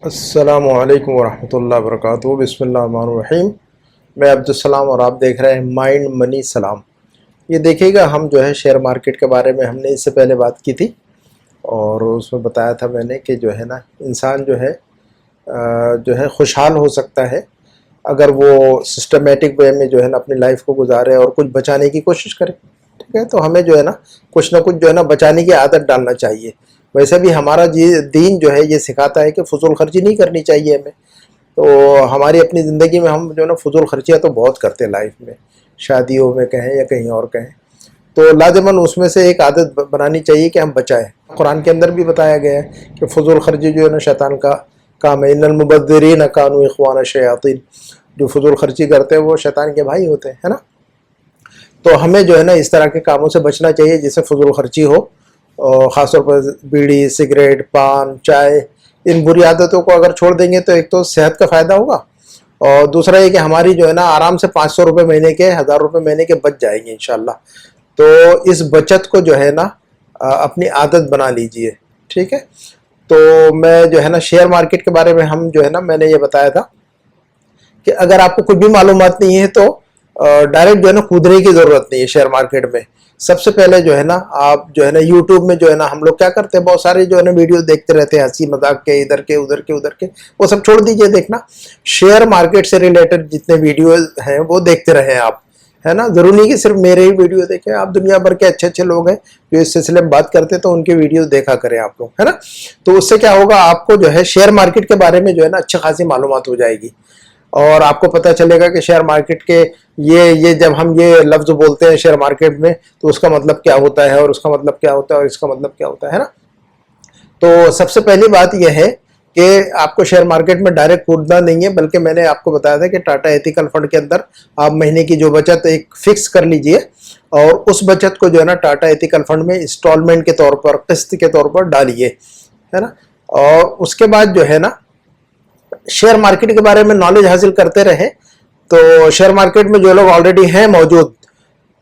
अस्सलामुअलैकुम वरहमतुल्लाहि वबरकातुहू। बिस्मिल्लाहिर्रहमानिर्रहीम। मैं अब्दुलसलाम और आप देख रहे हैं माइंड मनी सलाम। ये देखिएगा, हम जो है शेयर मार्केट के बारे में हमने इससे पहले बात की थी और उसमें बताया था मैंने कि जो है ना, इंसान जो है खुशहाल हो सकता है अगर वो सिस्टमेटिक वे में जो है ना अपनी लाइफ को गुजारे और कुछ बचाने की कोशिश करे। ठीक है, तो हमें जो है ना कुछ ना कुछ जो है ना बचाने की आदत डालना चाहिए। वैसे भी हमारा जी दीन जो है ये सिखाता है कि फजूल खर्ची नहीं करनी चाहिए हमें। तो हमारी अपनी ज़िंदगी में हम जो है ना फजूल खर्चियाँ तो बहुत करते हैं लाइफ में, शादियों में कहें या कहीं और कहें। तो लाजमन उसमें से एक आदत बनानी चाहिए कि हम बचाएं। कुरान के अंदर भी बताया गया है कि फजूल खर्ची जो है ना शैतान का काम है। इन्नल मुबद्दिरीन कानू इख्वान शयातीन, जो फजूल खर्ची करते हैं वो शैतान के भाई होते हैं, है ना। तो हमें जो है ना इस तरह के कामों से बचना चाहिए जिससे फजूल खर्ची हो, और ख़ासतौर पर बीड़ी, सिगरेट, पान, चाय, इन बुरी आदतों को अगर छोड़ देंगे तो एक तो सेहत का फ़ायदा होगा और दूसरा ये कि हमारी जो है ना आराम से 500 रुपये महीने के, 1000 रुपये महीने के बच जाएंगे इंशाल्लाह। तो इस बचत को जो है ना अपनी आदत बना लीजिए। ठीक है, तो मैं जो है ना शेयर मार्केट के बारे में हम जो है ना मैंने ये बताया था कि अगर आपको कुछ भी मालूमात नहीं है तो डायरेक्ट जो है ना कूदने की ज़रूरत नहीं है शेयर मार्केट में। सबसे पहले जो है ना आप जो है ना यूट्यूब में जो है ना हम लोग क्या करते हैं, बहुत सारे जो है ना वीडियो देखते रहते हैं, हंसी मजाक के, इधर के उधर के उधर के, वो सब छोड़ दीजिए देखना। शेयर मार्केट से रिलेटेड जितने वीडियो हैं वो देखते रहें आप, है ना। जरूरी नहीं कि सिर्फ मेरे ही वीडियो देखें, आप दुनिया भर के अच्छे अच्छे लोग हैं जो इस सिलसिले में बात करते हैं तो उनके वीडियो देखा करें आप लोग, है ना। तो उससे क्या होगा, आपको जो है शेयर मार्केट के बारे में जो है ना अच्छी खासी मालूमात हो जाएगी और आपको पता चलेगा कि शेयर मार्केट के ये जब हम ये लफ्ज़ बोलते हैं शेयर मार्केट में तो उसका मतलब क्या होता है और उसका मतलब क्या होता है और इसका मतलब क्या होता है ना। तो सबसे पहली बात यह है कि आपको शेयर मार्केट में डायरेक्ट कूदना नहीं है, बल्कि मैंने आपको बताया था कि टाटा एथिकल फंड के अंदर आप महीने की जो बचत एक फिक्स कर लीजिए और उस बचत को जो है ना टाटा एथिकल फंड में इंस्टॉलमेंट के तौर पर, किस्त के तौर पर डालिए, है ना। और उसके बाद जो है ना शेयर मार्केट के बारे में नॉलेज हासिल करते रहे। तो शेयर मार्केट में जो लोग ऑलरेडी हैं मौजूद,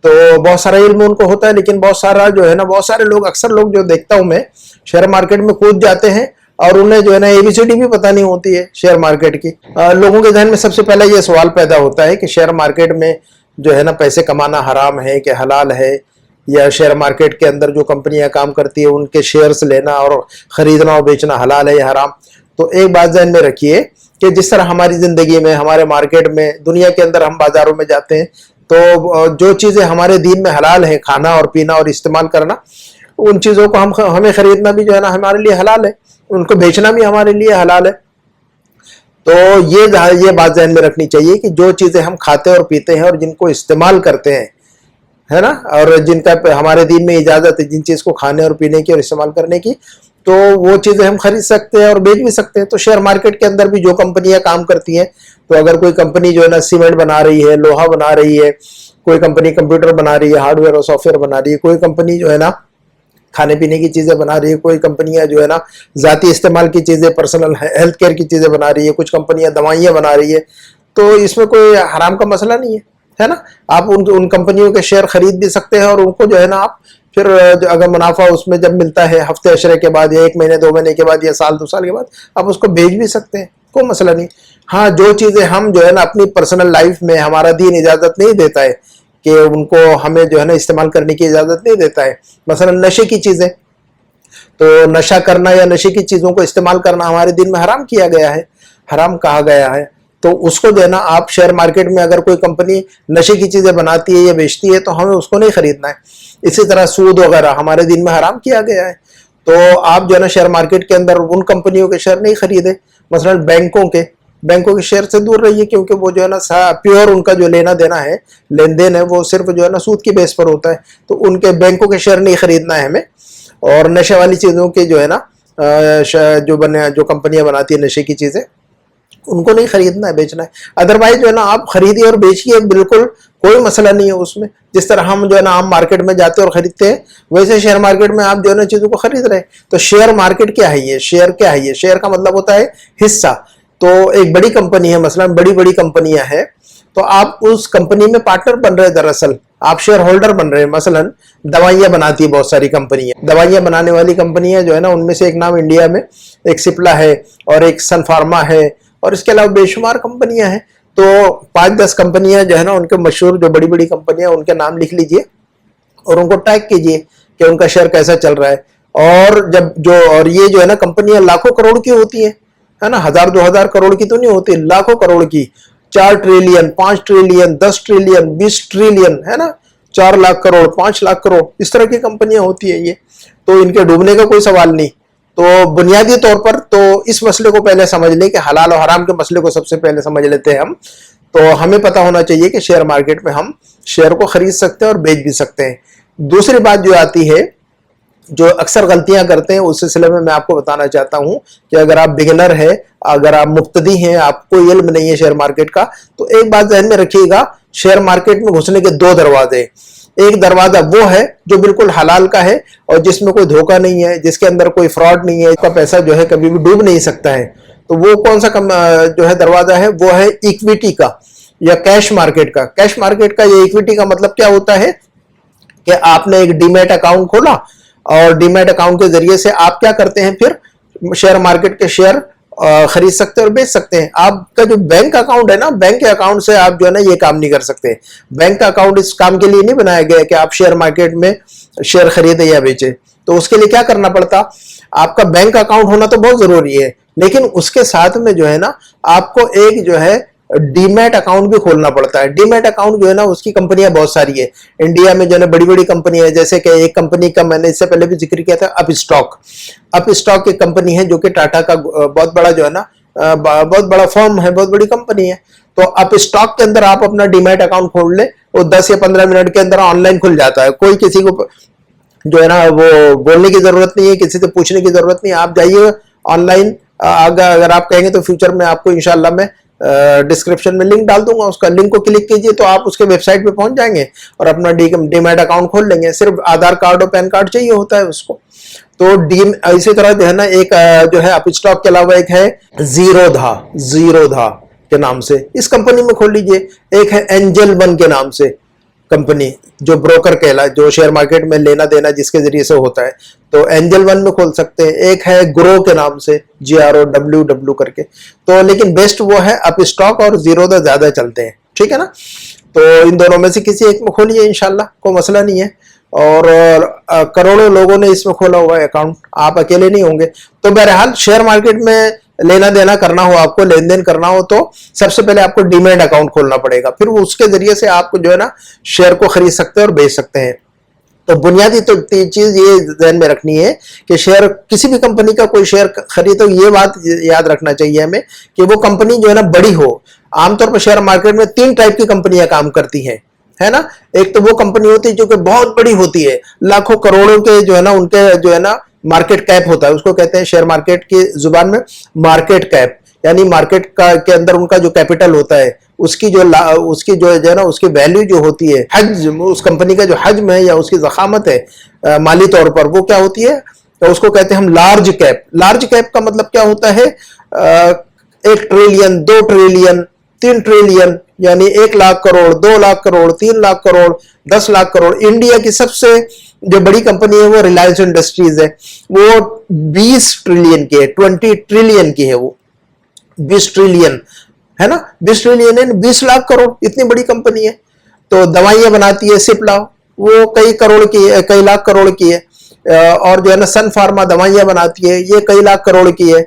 तो बहुत सारा इल्म उनको होता है, लेकिन बहुत सारा जो है ना बहुत सारे लोग, अक्सर लोग जो देखता हूं मैं, शेयर मार्केट में कूद जाते हैं और उन्हें जो है ना एबीसीडी भी पता नहीं होती है शेयर मार्केट की। लोगों के जहन में सबसे पहले ये सवाल पैदा होता है कि शेयर मार्केट में जो है ना पैसे कमाना हराम है कि हलाल है, या शेयर मार्केट के अंदर जो कंपनियां काम करती है उनके शेयर्स लेना और खरीदना और बेचना हलाल है या हराम। तो एक बात जहन में रखिए कि जिस तरह हमारी ज़िंदगी में, हमारे मार्केट में, दुनिया के अंदर हम बाज़ारों में जाते हैं तो जो चीज़ें हमारे दीन में हलाल है, खाना और पीना और इस्तेमाल करना, उन चीज़ों को हमें ख़रीदना भी जो है ना हमारे लिए हलाल है, उनको बेचना भी हमारे लिए हलाल है। तो ये बात जहन में रखनी चाहिए कि जो चीज़ें हम खाते और पीते हैं और जिनको इस्तेमाल करते हैं, है ना, और जिनका हमारे दीन में इजाज़त है जिन चीज़ को खाने और पीने की और इस्तेमाल करने की, तो वो चीज़ें हम खरीद सकते हैं और बेच भी सकते हैं। तो शेयर मार्केट के अंदर भी जो कंपनियां काम करती हैं, तो अगर कोई कंपनी जो है ना सीमेंट बना रही है, लोहा बना रही है, कोई कंपनी कंप्यूटर बना रही है, हार्डवेयर और सॉफ्टवेयर बना रही है, कोई कंपनी जो है ना खाने पीने की चीज़ें बना रही है, कोई कंपनियां जो है ना ज़ाती इस्तेमाल की चीज़ें, पर्सनल हेल्थ केयर की चीज़ें बना रही है, कुछ कंपनियां दवाइयाँ बना रही है, तो इसमें कोई हराम का मसला नहीं है ना। आप उन कंपनियों के शेयर खरीद भी सकते हैं और उनको जो है ना आप फिर अगर मुनाफा उसमें जब मिलता है हफ्ते अशरे के बाद या 1 महीने 2 महीने के बाद या साल 2 साल के बाद, आप उसको बेच भी सकते हैं, कोई मसला नहीं। हाँ, जो चीज़ें हम जो है ना अपनी पर्सनल लाइफ में हमारा दीन इजाज़त नहीं देता है कि उनको हमें जो है ना इस्तेमाल करने की इजाज़त नहीं देता है, मसलन नशे की चीज़ें, तो नशा करना या नशे की चीज़ों को इस्तेमाल करना हमारे दिन में हराम किया गया है, हराम कहा गया है। तो उसको जो है ना आप शेयर मार्केट में अगर कोई कंपनी नशे की चीज़ें बनाती है या बेचती है तो हमें उसको नहीं खरीदना है। इसी तरह सूद वगैरह हमारे दिन में हराम किया गया है, तो आप जो है ना शेयर मार्केट के अंदर उन कंपनियों के शेयर नहीं खरीदे, मसलन बैंकों के शेयर से दूर रहिए, क्योंकि वो जो है ना प्योर उनका जो लेना देना है, लेन देन है, वो सिर्फ जो है ना सूद की बेस पर होता है। तो उनके बैंकों के शेयर नहीं खरीदना है हमें। और नशे वाली चीज़ों के जो है ना जो कंपनियां बनाती है नशे की चीज़ें, उनको नहीं खरीदना है, बेचना है। अदरवाइज जो है ना आप खरीदिए और बेचिए, बिल्कुल कोई मसला नहीं है उसमें। जिस तरह हम जो है ना आम मार्केट में जाते हैं और खरीदते हैं, वैसे शेयर मार्केट में आप जो है ना चीज़ों को खरीद रहे हैं। तो शेयर मार्केट क्या है, ये शेयर क्या है, ये शेयर का मतलब होता है हिस्सा। तो एक बड़ी कंपनी है, मसलन बड़ी बड़ी कंपनियां हैं, तो आप उस कंपनी में पार्टनर बन रहे हैं दरअसल, आप शेयर होल्डर बन रहे हैं। मसलन दवाइयां बनाती है बहुत सारी कंपनियां, दवाइयां बनाने वाली कंपनियां जो है ना, उनमें से एक नाम इंडिया में एक सिप्ला है और एक सन फार्मा है और इसके अलावा बेशुमार कंपनियां हैं। तो 5-10 कंपनियां जो है ना, उनके मशहूर जो बड़ी बड़ी कंपनियां, उनके नाम लिख लीजिए और उनको टैग कीजिए कि उनका शेयर कैसा चल रहा है। और ये जो है ना कंपनियां लाखों करोड़ की होती है ना, 1000-2000 करोड़ की तो नहीं होती, लाखों करोड़ की, 4 ट्रिलियन, 5 ट्रिलियन, 10 ट्रिलियन, 20 ट्रिलियन, है ना, 4 लाख करोड़, 5 लाख करोड़, इस तरह की कंपनियां होती है ये। तो इनके डूबने का कोई सवाल नहीं। तो बुनियादी तौर पर तो इस मसले को पहले समझ लें कि हलाल और हराम के मसले को सबसे पहले समझ लेते हैं हम। तो हमें पता होना चाहिए कि शेयर मार्केट में हम शेयर को खरीद सकते हैं और बेच भी सकते हैं। दूसरी बात जो आती है, जो अक्सर गलतियां करते हैं, उस सिलसिले में मैं आपको बताना चाहता हूं कि अगर आप बिगिनर है, अगर आप मुब्तदी हैं, आपको इल्म नहीं है शेयर मार्केट का, तो एक बात ध्यान में रखिएगा, शेयर मार्केट में घुसने के 2 दरवाजे। एक दरवाजा वो है जो बिल्कुल हलाल का है और जिसमें कोई धोखा नहीं है, जिसके अंदर कोई फ्रॉड नहीं है, इसका पैसा जो है कभी भी डूब नहीं सकता है। तो वो कौन सा जो है दरवाजा है, वो है इक्विटी का या कैश मार्केट का। कैश मार्केट का या इक्विटी का मतलब क्या होता है कि आपने एक डीमैट अकाउंट खोला और डीमैट अकाउंट के जरिए से आप क्या करते हैं, फिर शेयर मार्केट के शेयर खरीद सकते हैं और बेच सकते हैं। आपका जो बैंक अकाउंट है ना, बैंक के अकाउंट से आप जो है ना ये काम नहीं कर सकते। बैंक का अकाउंट इस काम के लिए नहीं बनाया गया है कि आप शेयर मार्केट में शेयर खरीदे या बेचे। तो उसके लिए क्या करना पड़ता, आपका बैंक अकाउंट होना तो बहुत जरूरी है, लेकिन उसके साथ में जो है ना आपको एक जो है डीमैट अकाउंट भी खोलना पड़ता है। डीमैट अकाउंट जो है ना, उसकी कंपनियां बहुत सारी है इंडिया में, जो है बड़ी बड़ी कंपनी है। जैसे कि एक कंपनी का मैंने इससे पहले भी जिक्र किया था, अप स्टॉक एक कंपनी है जो कि टाटा का बहुत बड़ा जो है ना बहुत बड़ा फर्म है, बहुत बड़ी कंपनी है। तो अप स्टॉक के अंदर आप अपना डीमैट अकाउंट खोल ले, वो 10 या 15 मिनट के अंदर ऑनलाइन खुल जाता है। कोई किसी को जो है ना वो बोलने की जरूरत नहीं है, किसी से पूछने की जरूरत नहीं है। आप जाइए ऑनलाइन, अगर आप कहेंगे तो फ्यूचर में आपको इंशाल्लाह मैं डिस्क्रिप्शन में लिंक डाल दूंगा, उसका लिंक को क्लिक कीजिए तो आप उसके वेबसाइट पे पहुंच जाएंगे और अपना डीमैट अकाउंट खोल लेंगे। सिर्फ आधार कार्ड और पैन कार्ड चाहिए होता है उसको। तो इसी तरह जो है ना एक जो है अपस्टॉक के अलावा एक है जीरोधा के नाम से, इस कंपनी में खोल लीजिए। एक है एंजल वन के नाम से कंपनी, जो ब्रोकर कहला, जो शेयर मार्केट में लेना देना जिसके जरिए से होता है, तो एंजल वन में खोल सकते हैं। एक है ग्रो के नाम से, GROW करके। तो लेकिन बेस्ट वो है अपस्टॉक और जीरोधा ज्यादा चलते हैं, ठीक है ना। तो इन दोनों में से किसी एक में खोलिए, इंशाल्लाह कोई मसला नहीं है। और करोड़ों लोगों ने इसमें खोला हुआ है अकाउंट, आप अकेले नहीं होंगे। तो बहरहाल शेयर मार्केट में लेना देना करना हो, आपको लेन देन करना हो, तो सबसे पहले आपको डीमैट अकाउंट खोलना पड़ेगा, फिर उसके जरिए से आप जो है ना शेयर को खरीद सकते हैं और बेच सकते हैं। तो बुनियादी तो चीज ये ध्यान में रखनी है कि शेयर, किसी भी कंपनी का कोई शेयर खरीदो, ये बात याद रखना चाहिए हमें कि वो कंपनी जो है ना बड़ी हो। आमतौर पर शेयर मार्केट में 3 टाइप की कंपनियां काम करती हैं, है ना। एक तो वो कंपनी होती है जो कि बहुत बड़ी होती है, लाखों करोड़ों के जो है ना उनके जो है ना मार्केट कैप होता है, उसको कहते हैं शेयर मार्केट की जुबान में मार्केट कैप, यानी मार्केट का के अंदर उनका जो कैपिटल होता है, उसकी जो है ना उसकी वैल्यू जो होती है, हजम, उस कंपनी का जो हजम है या उसकी ज़खामत है माली तौर पर, वो क्या होती है, तो उसको कहते हैं हम लार्ज कैप। लार्ज कैप का मतलब क्या होता है, 1 ट्रिलियन, 2 ट्रिलियन, 3 ट्रिलियन, यानी 1 लाख करोड़, 2 लाख करोड़, 3 लाख करोड़, 10 लाख करोड़। इंडिया की सबसे जो बड़ी कंपनी है वो रिलायंस इंडस्ट्रीज है, वो 20 ट्रिलियन की है, 20 ट्रिलियन की है, वो 20 ट्रिलियन है ना, 20 ट्रिलियन है, 20 लाख करोड़, इतनी बड़ी कंपनी है। तो दवाइयां बनाती है सिप्ला, वो कई करोड़ की है, कई लाख करोड़ की है। और जो है ना सन फार्मा दवाइयां बनाती है, ये कई लाख करोड़ की है।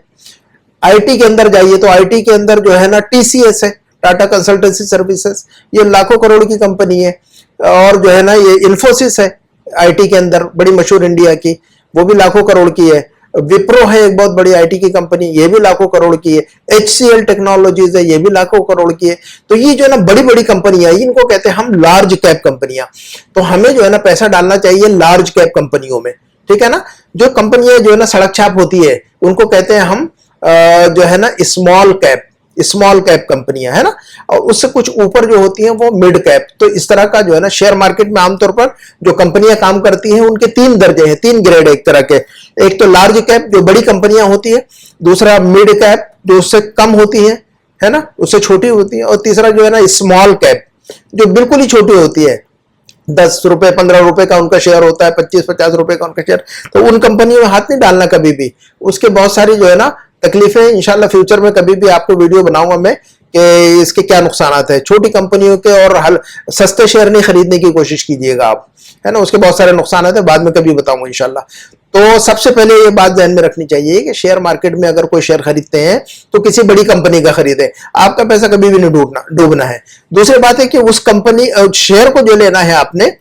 आईटी के अंदर जाइए तो आईटी के अंदर जो है ना TCS है, टाटा कंसल्टेंसी सर्विसेज, ये लाखों करोड़ की कंपनी है। और जो है ना ये इन्फोसिस है आईटी के अंदर, बड़ी मशहूर इंडिया की, वो भी लाखों करोड़ की है। विप्रो है एक बहुत बड़ी आईटी की कंपनी, ये भी लाखों करोड़ की है। HCL टेक्नोलॉजीज है, ये भी लाखों करोड़ की है। तो ये जो है ना बड़ी बड़ी कंपनियां, इनको कहते हैं हम लार्ज कैप कंपनियां। तो हमें जो है ना पैसा डालना चाहिए लार्ज कैप कंपनियों में, ठीक है ना। जो कंपनियां जो है ना सड़क छाप होती है, उनको कहते हैं हम जो है ना स्मॉल कैप कंपनियां, है ना। और उससे कुछ ऊपर जो होती हैं वो मिड कैप। तो इस तरह का जो है ना शेयर मार्केट में आमतौर पर जो कंपनियां काम करती हैं उनके 3 दर्जे हैं, 3 ग्रेड एक तरह के। एक तो लार्ज कैप जो बड़ी कंपनियां होती है, दूसरा मिड कैप जो उससे कम होती है ना, उससे छोटी होती है, और तीसरा जो है ना स्मॉल कैप जो बिल्कुल ही छोटी होती है, 10 रुपए 15 रुपए का उनका शेयर होता है, 25-50 रुपए का उनका शेयर, तो उन कंपनियों में हाथ नहीं डालना कभी भी। उसके बहुत सारी जो है ना तकलीफें, इंशाल्लाह फ्यूचर में कभी भी आपको वीडियो बनाऊंगा मैं कि इसके क्या नुकसान है। छोटी कंपनियों के और सस्ते शेयर नहीं खरीदने की कोशिश कीजिएगा आप, है ना, उसके बहुत सारे नुकसान है, बाद में कभी बताऊंगा इंशाल्लाह। तो सबसे पहले ये बात ध्यान में रखनी चाहिए कि शेयर मार्केट में अगर कोई शेयर खरीदते हैं तो किसी बड़ी कंपनी का खरीदे, आपका पैसा कभी भी नहीं डूबना है। दूसरी बात है कि उस कंपनी शेयर को जो लेना है आपने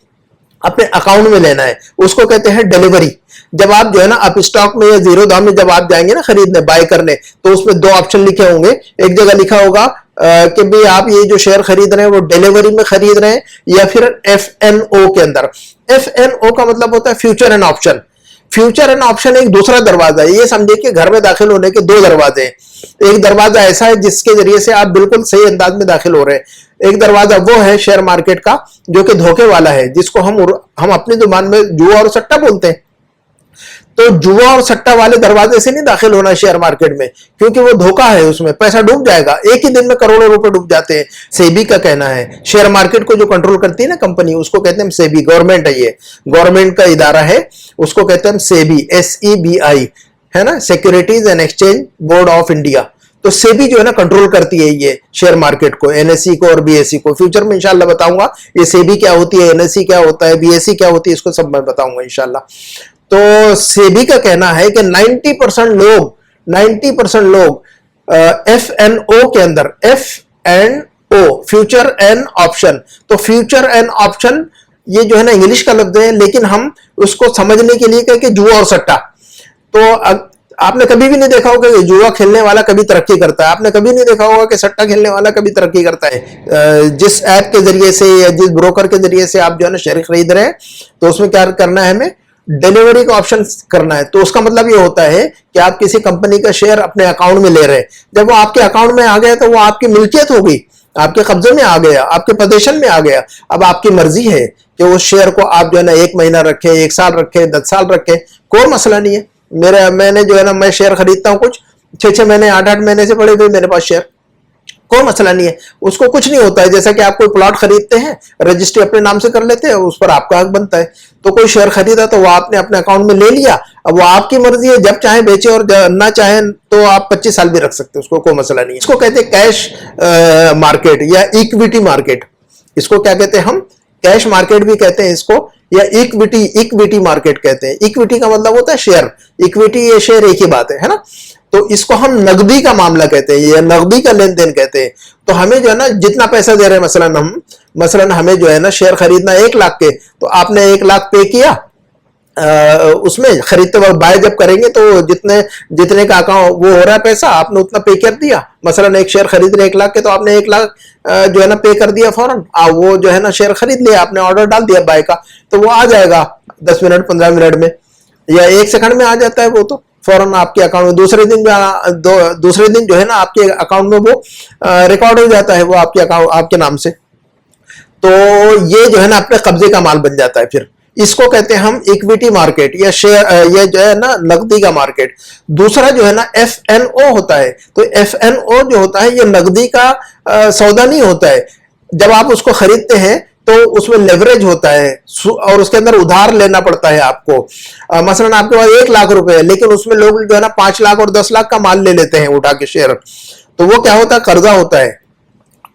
अपने अकाउंट में लेना है, उसको कहते हैं डिलीवरी। जब आप जो है ना अप स्टॉक में या जीरो दाम में जब आप जाएंगे ना खरीदने, बाय करने, तो उसमें 2 ऑप्शन लिखे होंगे। एक जगह लिखा होगा कि भाई आप ये जो शेयर खरीद रहे हैं वो डिलीवरी में खरीद रहे हैं या फिर FNO के अंदर। FNO का मतलब होता है future and option. Future and option एक दूसरा दरवाजा है। ये समझे कि घर में दाखिल होने के 2 दरवाजे हैं। एक दरवाजा ऐसा है जिसके जरिए से आप बिल्कुल सही अंदाज में दाखिल हो रहे हैं। एक दरवाजा वो है शेयर मार्केट का जो कि धोखे वाला है, जिसको हम अपनी जुबान में जुआ और सट्टा बोलते हैं। तो जुआ और सट्टा वाले दरवाजे से नहीं दाखिल होना शेयर मार्केट में, क्योंकि वो धोखा है, उसमें पैसा डूब जाएगा। एक ही दिन में करोड़ों रुपए डूब जाते हैं। सेबी का कहना है, शेयर मार्केट को जो कंट्रोल करती है ना कंपनी, उसको कहते हैं सेबी। गवर्नमेंट है, ये गवर्नमेंट का इदारा है, उसको कहते हैं सेबी, SEBI, है ना, securities and exchange board of India. तो सेबी जो है ना कंट्रोल करती है ये शेयर मार्केट को, NSE को और BSE को। फ्यूचर में इंशाल्लाह बताऊंगा ये सेबी क्या होती है, NSE क्या होता है, BSE क्या होती है, इसको सब मैं बताऊंगा इंशाल्लाह। तो सेबी का कहना है कि 90% लोग FNO के अंदर, FNO फ्यूचर एंड ऑप्शन। तो फ्यूचर एंड ऑप्शन ये जो है ना इंग्लिश का लफ्ज है, लेकिन हम उसको समझने के लिए कहें कि जुआ और सट्टा। तो आपने कभी भी नहीं देखा होगा कि जुआ खेलने वाला कभी तरक्की करता है, आपने कभी नहीं देखा होगा कि सट्टा खेलने वाला कभी तरक्की करता है। जिस ऐप के जरिए से या जिस ब्रोकर के जरिए से आप जो है ना शेयर खरीद रहे हैं, तो उसमें क्या करना है, हमें डिलीवरी का ऑप्शन करना है। तो उसका मतलब ये होता है कि आप किसी कंपनी का शेयर अपने अकाउंट में ले रहे हैं। जब वो आपके अकाउंट में आ गया तो वो आपकी मिल्कियत हो गई, आपके कब्जे में आ गया, आपके पोजीशन में आ गया। अब आपकी मर्जी है कि उस शेयर को आप जो है ना 1 महीना रखें, 1 साल रखें, 10 साल रखें, कोई मसला नहीं है। मैंने जो है ना, मैं शेयर खरीदता हूं कुछ 6-6 महीने 8-8 महीने से पड़े हुए मेरे पास शेयर, कोई मसला नहीं है, उसको कुछ नहीं होता है। जैसा कि आप कोई प्लॉट खरीदते हैं, रजिस्ट्री अपने नाम से कर लेते हैं, उस पर आपका हक बनता है। तो कोई शेयर खरीदा तो वो आपने अपने अकाउंट में ले लिया, अब वो आपकी मर्जी है, जब चाहे बेचे और ना चाहे तो आप 25 साल भी रख सकते हैं, उसको कोई मसला नहीं है। इसको कहते हैं कैश मार्केट या इक्विटी मार्केट। इसको क्या कहते हैं हम, कैश मार्केट भी कहते हैं इसको, या इक्विटी मार्केट कहते हैं। इक्विटी का मतलब होता है शेयर, इक्विटी ये शेयर एक ही बात है ना। तो इसको हम नकदी का मामला कहते हैं या नकदी का लेन देन कहते हैं। तो हमें जो है ना जितना पैसा दे रहे हैं, मसलन हमें जो है ना शेयर खरीदना 1 लाख के, तो आपने 1 लाख पे किया, उसमें खरीदते वक्त बाय जब करेंगे तो जितने का अकाउंट वो हो रहा है पैसा, आपने उतना पे कर दिया। मसलन एक शेयर खरीद रहे 1 लाख के, तो आपने 1 लाख जो है ना पे कर दिया फौरन। वो जो है ना शेयर खरीद लिया, आपने ऑर्डर डाल दिया बाय का, तो वो आ जाएगा 10 मिनट 15 मिनट में या 1 सेकंड में आ जाता है वो, तो फौरन आपके अकाउंट में। दूसरे दिन जो है ना आपके अकाउंट में वो रिकॉर्ड हो जाता है, वो आपके अकाउंट आपके नाम से। तो ये जो है ना अपने कब्जे का माल बन जाता है। फिर इसको कहते हैं हम इक्विटी मार्केट या शेयर, ये जो है ना नकदी का मार्केट। दूसरा जो है ना FNO होता है। तो FNO जो होता है ये नकदी का सौदा नहीं होता है। जब आप उसको खरीदते हैं तो उसमें लेवरेज होता है और उसके अंदर उधार लेना पड़ता है आपको। मसलन आपके पास 1 लाख रुपए है, लेकिन उसमें लोग जो है ना 5 लाख और 10 लाख का माल ले लेते हैं उठा के शेयर। तो वो क्या होता है, कर्जा होता है,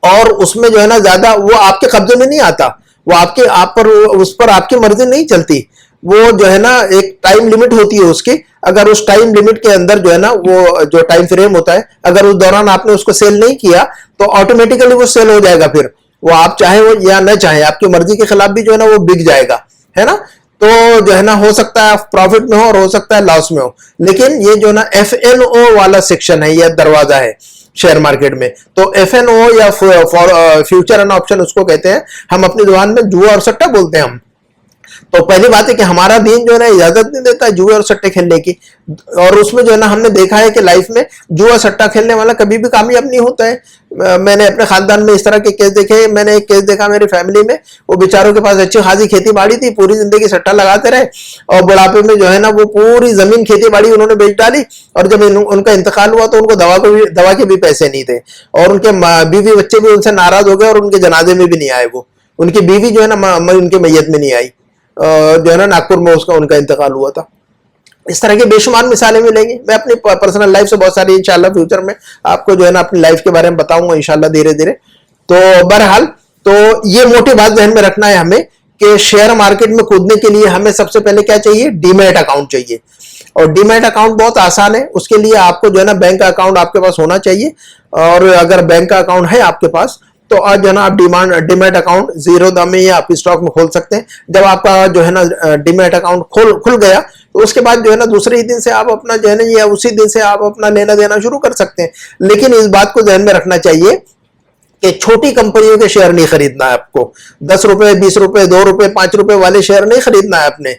और उसमें जो है ना ज्यादा वो आपके कब्जे में नहीं आता, वो उस पर आपकी मर्जी नहीं चलती। वो जो है ना एक टाइम लिमिट होती है उसकी। अगर उस टाइम लिमिट के अंदर जो है ना वो जो टाइम फ्रेम होता है, अगर उस दौरान आपने उसको सेल नहीं किया तो ऑटोमेटिकली वो सेल हो जाएगा। फिर वो आप चाहे वो या न चाहे, आपकी मर्जी के खिलाफ भी जो है ना वो बिक जाएगा, है ना। तो जो है ना हो सकता है प्रॉफिट में हो सकता है लॉस में हो। लेकिन ये जो ना FNO वाला सेक्शन है, यह दरवाजा है शेयर मार्केट में। तो FNO या फ्यूचर एंड ऑप्शन उसको कहते हैं। हम अपनी जुबान में जुआ और सट्टा बोलते हैं हम। तो पहली बात है कि हमारा दीन जो है ना इजाजत नहीं देता है जुए और सट्टे खेलने की। और उसमें जो है ना हमने देखा है कि लाइफ में जुआ सट्टा खेलने वाला कभी भी कामयाब नहीं होता है। मैंने अपने खानदान में इस तरह के केस देखे। मैंने एक केस देखा मेरी फैमिली में, वो बेचारों के पास अच्छी खासी खेती बाड़ी थी, पूरी जिंदगी सट्टा लगाते रहे और बुढ़ापे में जो है ना वो पूरी जमीन खेती बाड़ी उन्होंने बेच डाली। और जब उनका इंतकाल हुआ तो उनको दवा के भी पैसे नहीं थे, और उनके बीवी बच्चे भी उनसे नाराज हो गए और उनके जनाजे में भी नहीं आए वो। उनकी बीवी जो है ना उनके मैयत में नहीं आई, जो है ना नागपुर में उनका इंतकाल हुआ था। इस तरह की बेशुमार मिसालें मिलेंगी। मैं अपनी पर्सनल लाइफ से बहुत सारी इंशाल्लाह फ्यूचर में आपको जो है ना अपनी लाइफ के बारे में बताऊंगा इंशाल्लाह धीरे धीरे। तो बहरहाल तो ये मोटी बात ध्यान में रखना है हमें कि शेयर मार्केट में कूदने के लिए हमें सबसे पहले क्या चाहिए, डीमैट अकाउंट चाहिए। और डीमैट अकाउंट बहुत आसान है, उसके लिए आपको जो है ना बैंक का अकाउंट आपके पास होना चाहिए। और अगर बैंक का अकाउंट है आपके पास तो आज जो है ना आप डीमैट अकाउंट जीरोधा में या आप स्टॉक में खोल सकते हैं। जब आपका जो है ना डीमैट अकाउंट खुल गया तो उसके बाद जो है ना दूसरे ही दिन से आप अपना जो है ना या उसी दिन से आप अपना लेना देना शुरू कर सकते हैं। लेकिन इस बात को ध्यान में रखना चाहिए कि छोटी कंपनियों के शेयर नहीं खरीदना है आपको। 10 रुपए, 20 रुपए, 2 रुपए, 5 रुपए वाले शेयर नहीं खरीदना है आपने,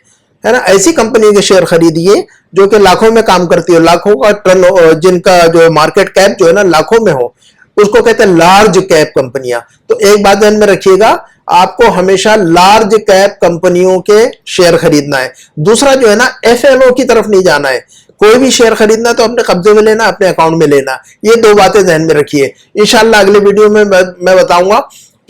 है ना। ऐसी कंपनियों के शेयर खरीदिए जो कि लाखों में काम करती हो, लाखों का टर्न, जिनका जो मार्केट कैप जो है ना लाखों में हो, उसको कहते हैं लार्ज कैप कंपनियां। तो एक बात ध्यान में रखिएगा, आपको हमेशा लार्ज कैप कंपनियों के शेयर खरीदना है। दूसरा जो है ना एफएलओ की तरफ नहीं जाना है। कोई भी शेयर खरीदना तो अपने कब्जे में लेना, अपने अकाउंट में लेना। ये दो बातें ध्यान में रखिए। इंशाल्लाह अगले वीडियो में मैं बताऊंगा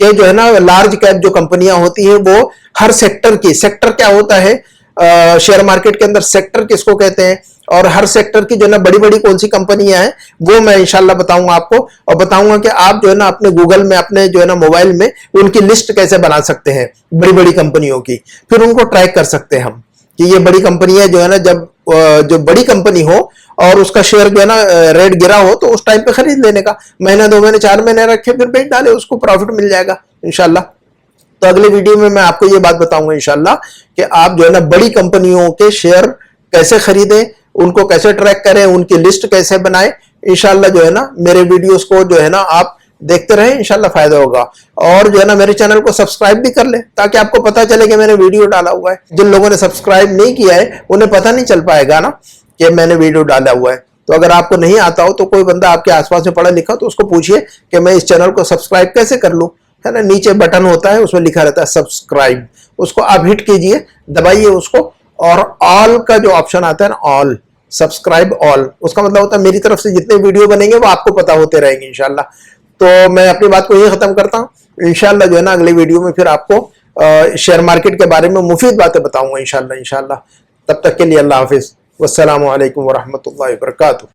कि जो है ना लार्ज कैप जो कंपनियां होती है वो हर सेक्टर की, सेक्टर क्या होता है शेयर मार्केट के अंदर, सेक्टर किसको कहते हैं, और हर सेक्टर की जो है ना बड़ी बड़ी कौन सी कंपनियां हैं वो मैं इंशाल्लाह बताऊंगा आपको। और बताऊंगा कि आप जो है ना अपने गूगल में, अपने जो है ना मोबाइल में उनकी लिस्ट कैसे बना सकते हैं बड़ी बड़ी कंपनियों की। फिर उनको ट्रैक कर सकते हैं हम कि ये बड़ी कंपनियां जो है ना, जब जो बड़ी कंपनी हो और उसका शेयर जो है ना रेट गिरा हो तो उस टाइम पे खरीद लेने का। महीना, 2 महीने, 4 महीने रखे फिर बेच डाले, उसको प्रॉफिट मिल जाएगा इंशाल्लाह। तो अगले वीडियो में मैं आपको ये बात बताऊंगा इंशाल्लाह कि आप जो है ना बड़ी कंपनियों के शेयर कैसे खरीदें, उनको कैसे ट्रैक करें, उनकी लिस्ट कैसे बनाएं। इंशाल्लाह जो है ना मेरे वीडियोस को जो है ना आप देखते रहे, इंशाल्लाह फायदा होगा। और जो है ना मेरे चैनल को सब्सक्राइब भी कर ले ताकि आपको पता चले कि मैंने वीडियो डाला हुआ है। जिन लोगों ने सब्सक्राइब नहीं किया है उन्हें पता नहीं चल पाएगा ना कि मैंने वीडियो डाला हुआ है। तो अगर आपको नहीं आता हो तो कोई बंदा आपके आसपास में पढ़ा लिखा तो उसको पूछिए कि मैं इस चैनल को सब्सक्राइब कैसे कर लूं, है ना। नीचे बटन होता है, उसमें लिखा रहता है सब्सक्राइब, उसको आप हिट कीजिए, दबाइए उसको, और ऑल का जो ऑप्शन आता है ना, ऑल, सब्सक्राइब ऑल, उसका मतलब होता है मेरी तरफ से जितने वीडियो बनेंगे वो आपको पता होते रहेंगे इंशाल्लाह। तो मैं अपनी बात को यही खत्म करता हूँ। इंशाल्लाह जो है ना अगले वीडियो में फिर आपको शेयर मार्केट के बारे में मुफीद बातें बताऊंगा इंशाल्लाह। तब तक के लिए अल्लाह हाफिज, वस्सलामु अलैकुम वरहमतुल्लाहि वबरकातुहू।